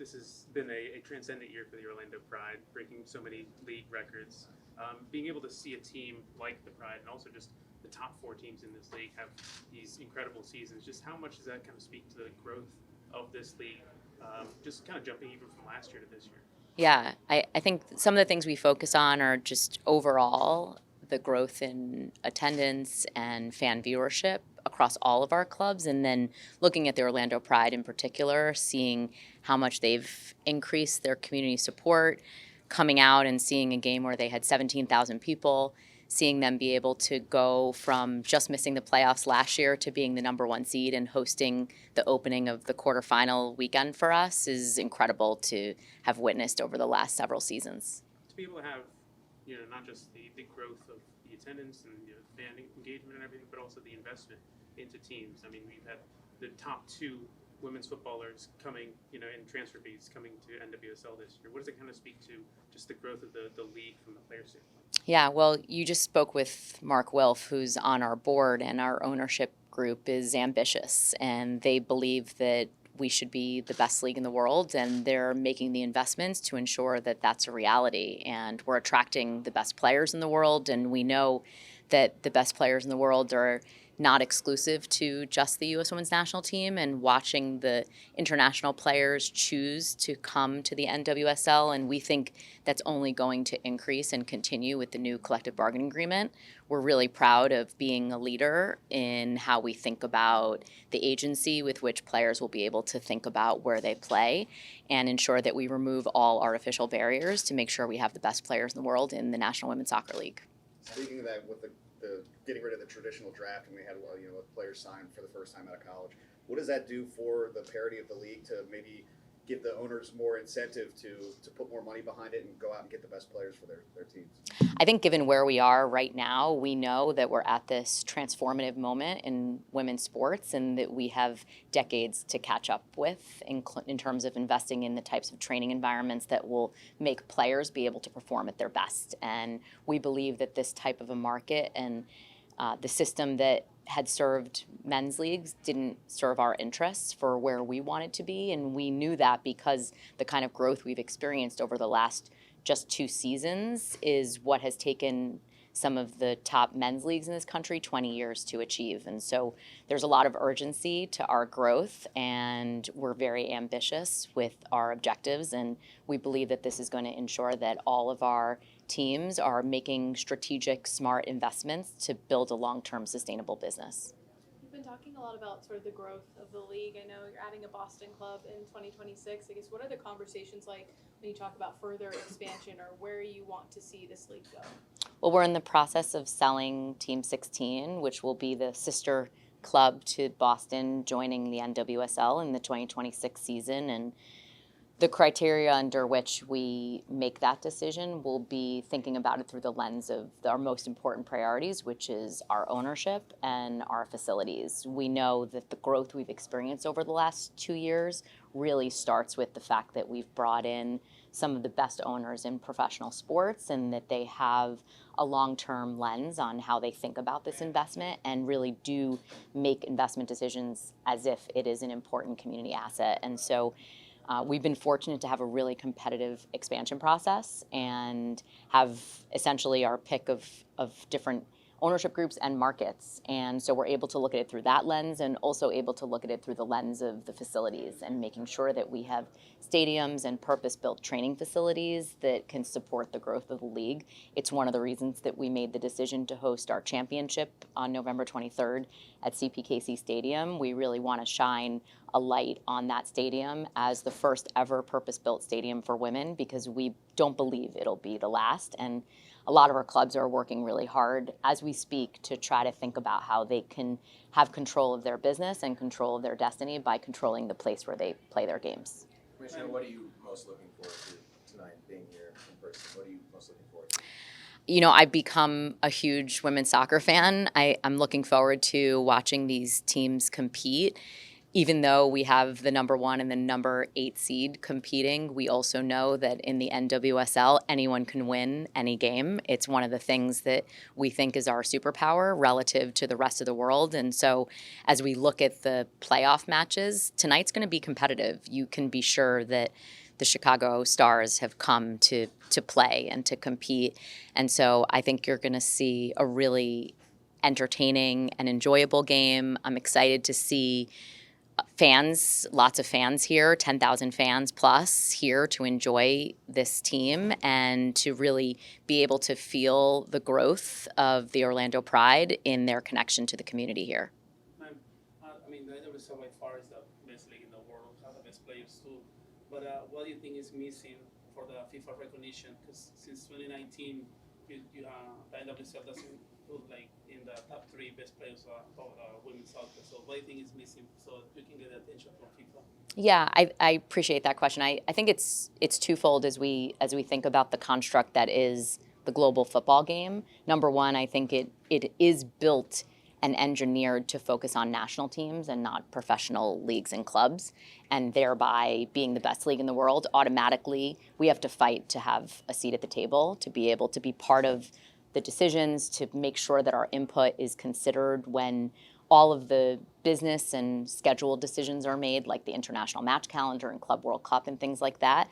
this has been a transcendent year for the Orlando Pride, breaking so many league records. Being able to see a team like the Pride and also just the top four teams in this league have these incredible seasons, just how much does that kind of speak to the growth of this league, just kind of jumping even from last year to this year? Yeah, I think some of the things we focus on are just overall the growth in attendance and fan viewership across all of our clubs. And then looking at the Orlando Pride in particular, seeing how much they've increased their community support, coming out and seeing a game where they had 17,000 people, seeing them be able to go from just missing the playoffs last year to being the number one seed and hosting the opening of the quarterfinal weekend for us is incredible to have witnessed over the last several seasons. To be able to have, not just the growth of the attendance and fan engagement and everything, but also the investment into teams. I mean, we've had the top two women's footballers coming, in transfer fees coming to NWSL this year. What does it kind of speak to just the growth of the league from the player standpoint? Yeah, well, you just spoke with Mark Wilf, who's on our board, and our ownership group is ambitious, and they believe that we should be the best league in the world, and they're making the investments to ensure that that's a reality. And we're attracting the best players in the world, and we know that the best players in the world are not exclusive to just the U.S. Women's National Team, and watching the international players choose to come to the NWSL, and we think that's only going to increase and continue with the new collective bargaining agreement. We're really proud of being a leader in how we think about the agency with which players will be able to think about where they play and ensure that we remove all artificial barriers to make sure we have the best players in the world in the National Women's Soccer League. Speaking of that, with the getting rid of the traditional draft, and we had players sign for the first time out of college, what does that do for the parity of the league to maybe give the owners more incentive to put more money behind it and go out and get the best players for their teams? I think given where we are right now, we know that we're at this transformative moment in women's sports and that we have decades to catch up with in terms of investing in the types of training environments that will make players be able to perform at their best. And we believe that this type of a market and the system that had served men's leagues didn't serve our interests for where we wanted to be, and we knew that because the kind of growth we've experienced over the last just 2 seasons is what has taken some of the top men's leagues in this country 20 years to achieve. And so there's a lot of urgency to our growth, and we're very ambitious with our objectives, and we believe that this is going to ensure that all of our teams are making strategic, smart investments to build a long-term sustainable business. You've been talking a lot about sort of the growth of the league. I know you're adding a Boston club in 2026. I guess what are the conversations like when you talk about further expansion or where you want to see this league go? Well, we're in the process of selling Team 16, which will be the sister club to Boston joining the NWSL in the 2026 season. And the criteria under which we make that decision will be thinking about it through the lens of our most important priorities, which is our ownership and our facilities. We know that the growth we've experienced over the last 2 years really starts with the fact that we've brought in some of the best owners in professional sports and that they have a long-term lens on how they think about this investment and really do make investment decisions as if it is an important community asset. And so we've been fortunate to have a really competitive expansion process and have essentially our pick of different ownership groups and markets. And so we're able to look at it through that lens and also able to look at it through the lens of the facilities and making sure that we have stadiums and purpose-built training facilities that can support the growth of the league. It's one of the reasons that we made the decision to host our championship on November 23rd at CPKC Stadium. We really want to shine a light on that stadium as the first ever purpose-built stadium for women because we don't believe it'll be the last. And a lot of our clubs are working really hard as we speak to try to think about how they can have control of their business and control of their destiny by controlling the place where they play their games. Commissioner, what are you most looking forward to tonight, being here in person? What are you most looking forward to? I've become a huge women's soccer fan. I'm looking forward to watching these teams compete. even though we have the number 1 and the number 8 seed competing, we also know that in the NWSL, anyone can win any game. It's one of the things that we think is our superpower relative to the rest of the world. And so as we look at the playoff matches, tonight's going to be competitive. You can be sure that the Chicago Stars have come to play and to compete. And so I think you're going to see a really entertaining and enjoyable game. I'm excited to see fans, lots of fans here, 10,000 fans plus here to enjoy this team and to really be able to feel the growth of the Orlando Pride in their connection to the community here. I mean, the NWSL by far is the best league in the world, have the best players too. But what do you think is missing for the FIFA recognition? Because since 2019, the NWSL doesn't put like in the top 3 best players of women's soccer. So what do you think is missing so you can get attention from FIFA? Yeah, I appreciate that question. I think it's twofold as we think about the construct that is the global football game. Number one, I think it is built and engineered to focus on national teams and not professional leagues and clubs, and thereby being the best league in the world, automatically we have to fight to have a seat at the table, to be able to be part of the decisions, to make sure that our input is considered when all of the business and schedule decisions are made, like the international match calendar and Club World Cup and things like that.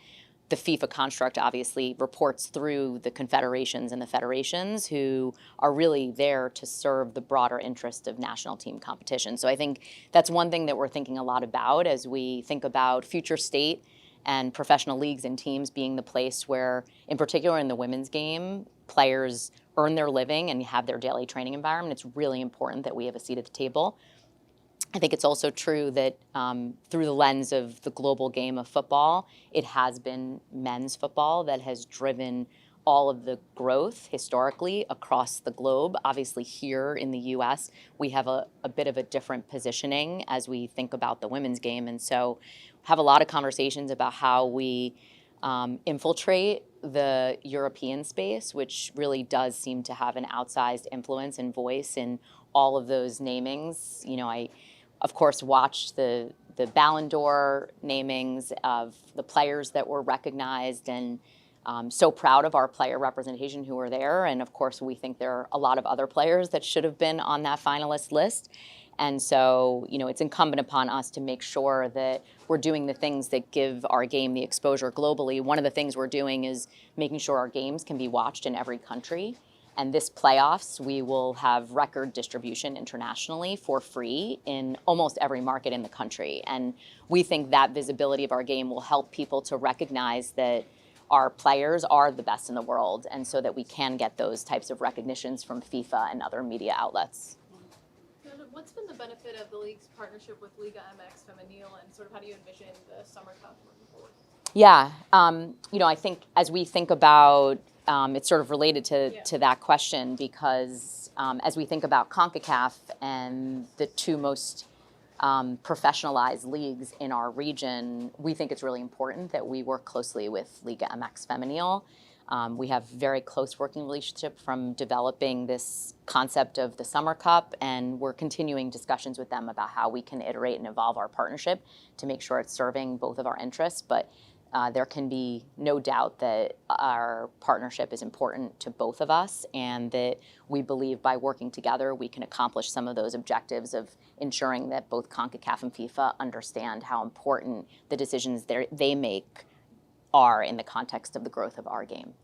The FIFA construct obviously reports through the confederations and the federations who are really there to serve the broader interest of national team competition. So I think that's one thing that we're thinking a lot about as we think about future state and professional leagues and teams being the place where, in particular in the women's game, players earn their living and have their daily training environment. It's really important that we have a seat at the table. I think it's also true that through the lens of the global game of football, it has been men's football that has driven all of the growth historically across the globe. Obviously here in the US, we have a bit of a different positioning as we think about the women's game. And so have a lot of conversations about how we infiltrate the European space, which really does seem to have an outsized influence and voice in all of those namings. You know, I of course watched the Ballon d'Or namings of the players that were recognized, and so proud of our player representation who were there. And of course, we think there are a lot of other players that should have been on that finalist list. And so, you know, it's incumbent upon us to make sure that we're doing the things that give our game the exposure globally. One of the things we're doing is making sure our games can be watched in every country. And this playoffs, we will have record distribution internationally for free in almost every market in the country. And we think that visibility of our game will help people to recognize that our players are the best in the world, and so that we can get those types of recognitions from FIFA and other media outlets. What's been the benefit of the league's partnership with Liga MX Femenil, and sort of how do you envision the Summer Cup moving forward? Yeah, you know, I think as we think about, it's sort of related to that question, because as we think about CONCACAF and the two most professionalized leagues in our region, we think it's really important that we work closely with Liga MX Femenil. We have very close working relationship from developing this concept of the Summer Cup, and we're continuing discussions with them about how we can iterate and evolve our partnership to make sure it's serving both of our interests. But there can be no doubt that our partnership is important to both of us, and that we believe by working together we can accomplish some of those objectives of ensuring that both CONCACAF and FIFA understand how important the decisions they make are in the context of the growth of our game.